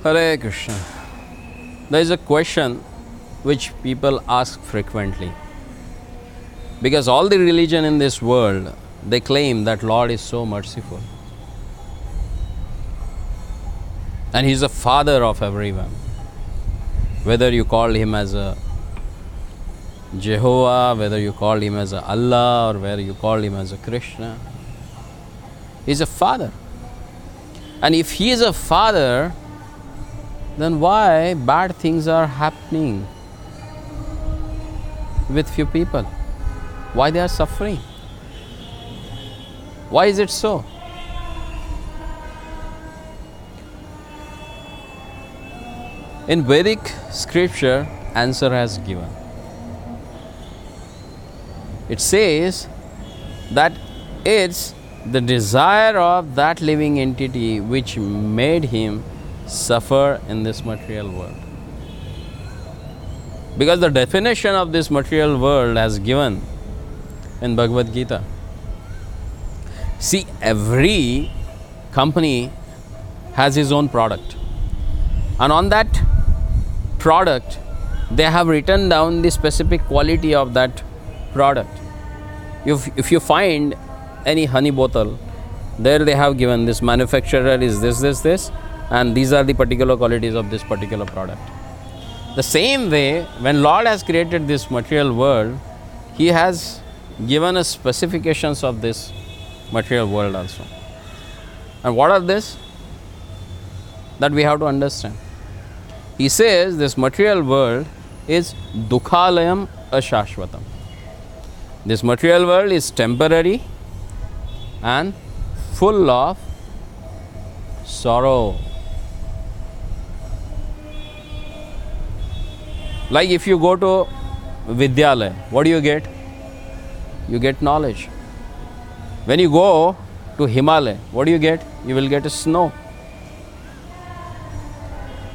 Hare Krishna. There is a question which people ask frequently. Because all the religion in this world, they claim that Lord is so merciful. And He is the Father of everyone. Whether you call Him as a Jehovah, whether you call Him as a Allah, or whether you call Him as a Krishna, He is a Father. And if He is a Father, then why bad things are happening with few people? Why they are suffering? Why is it so? In Vedic scripture, answer has given. It says that it's the desire of that living entity which made him suffer in this material world. Because the definition of this material world has given in Bhagavad Gita. See, every company has its own product. And on that product, they have written down the specific quality of that product. If you find any honey bottle, there they have given this manufacturer is this, and these are the particular qualities of this particular product. The same way, when Lord has created this material world, He has given us specifications of this material world also. And what are this? That we have to understand. He says this material world is dukhalayam ashashvatam. This material world is temporary and full of sorrow. Like if you go to Vidyalaya, what do you get? You get knowledge. When you go to Himalaya, what do you get? You will get snow.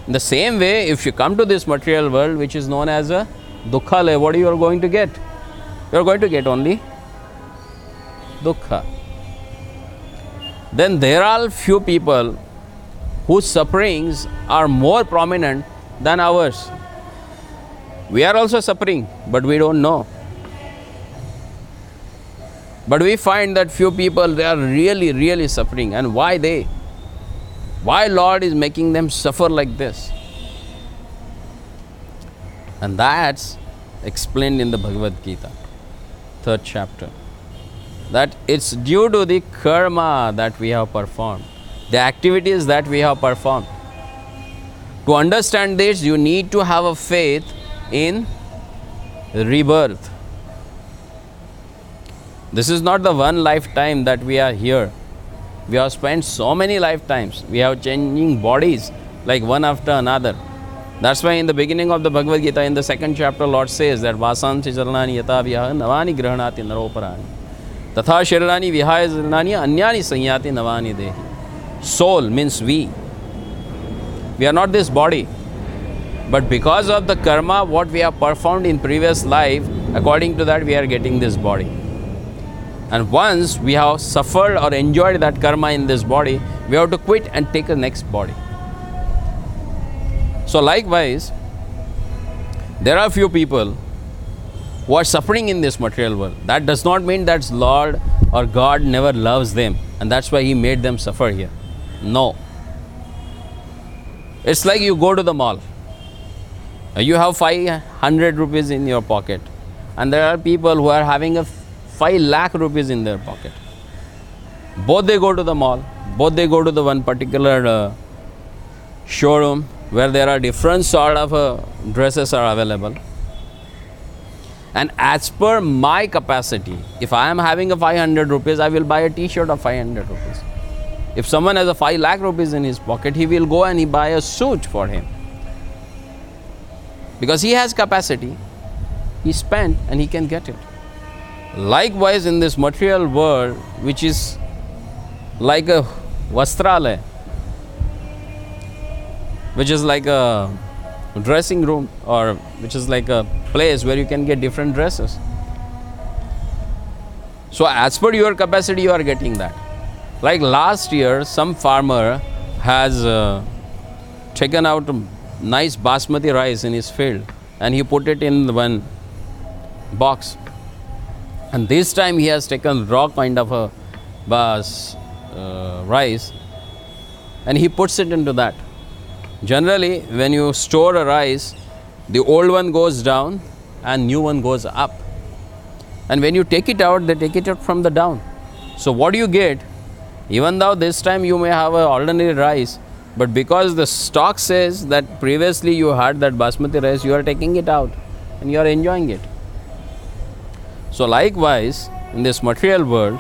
In the same way, if you come to this material world, which is known as a Dukkhalaya, what are you going to get? You are going to get only Dukkha. Then there are few people whose sufferings are more prominent than ours. We are also suffering, but we don't know. But we find that few people, they are really, really suffering. And why they? Why Lord is making them suffer like this? And that's explained in the Bhagavad Gita, 3rd chapter. That it's due to the karma that we have performed, the activities that we have performed. To understand this, you need to have a faith in rebirth. This is not the one lifetime that we are here. We have spent so many lifetimes. We have changing bodies like one after another. That's why in the beginning of the Bhagavad Gita, in the 2nd chapter, Lord says that Vasanti charlani yata viha navani grahanati naroparani tatha sharirani vihaya charlani anyani sanyati navani dehi. Soul means we. We are not this body. But because of the karma, what we have performed in previous life, according to that we are getting this body. And once we have suffered or enjoyed that karma in this body, we have to quit and take a next body. So likewise, there are few people who are suffering in this material world. That does not mean that Lord or God never loves them and that's why He made them suffer here. No. It's like you go to the mall. You have 500 rupees in your pocket and there are people who are having a 5 lakh rupees in their pocket. Both they go to the mall, both they go to the one particular showroom where there are different sort of dresses are available. And as per my capacity, if I am having a 500 rupees, I will buy a t-shirt of 500 rupees. If someone has a 5 lakh rupees in his pocket, he will go and he buy a suit for him. Because he has capacity, he spent and he can get it. Likewise, in this material world, which is like a vastralaya, which is like a dressing room or which is like a place where you can get different dresses. So as per your capacity, you are getting that. Like last year, some farmer has taken out a nice basmati rice in his field and he put it in one box. And this time he has taken raw kind of a rice and he puts it into that. Generally, when you store a rice, the old one goes down and new one goes up. And when you take it out, they take it out from the down. So what do you get? Even though this time you may have an ordinary rice, but because the stock says that previously you had that basmati rice, you are taking it out and you are enjoying it. So likewise, in this material world,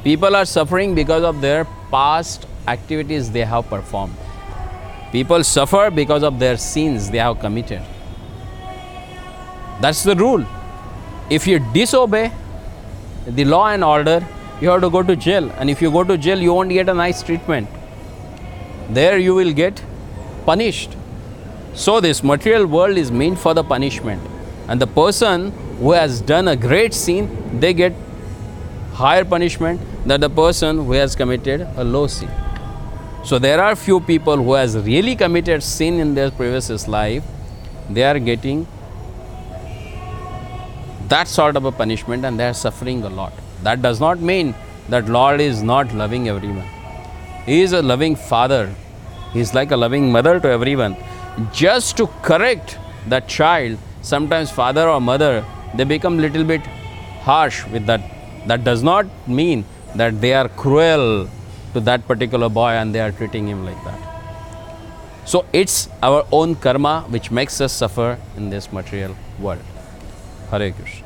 people are suffering because of their past activities they have performed. People suffer because of their sins they have committed. That's the rule. If you disobey the law and order, you have to go to jail. And if you go to jail, you won't get a nice treatment. There you will get punished. So this material world is meant for the punishment. And the person who has done a great sin, they get higher punishment than the person who has committed a low sin. So there are few people who has really committed sin in their previous life. They are getting that sort of a punishment and they are suffering a lot. That does not mean that Lord is not loving everyone. He is a loving father. He is like a loving mother to everyone. Just to correct that child, sometimes father or mother, they become little bit harsh with that. That does not mean that they are cruel to that particular boy and they are treating him like that. So it's our own karma which makes us suffer in this material world. Hare Krishna.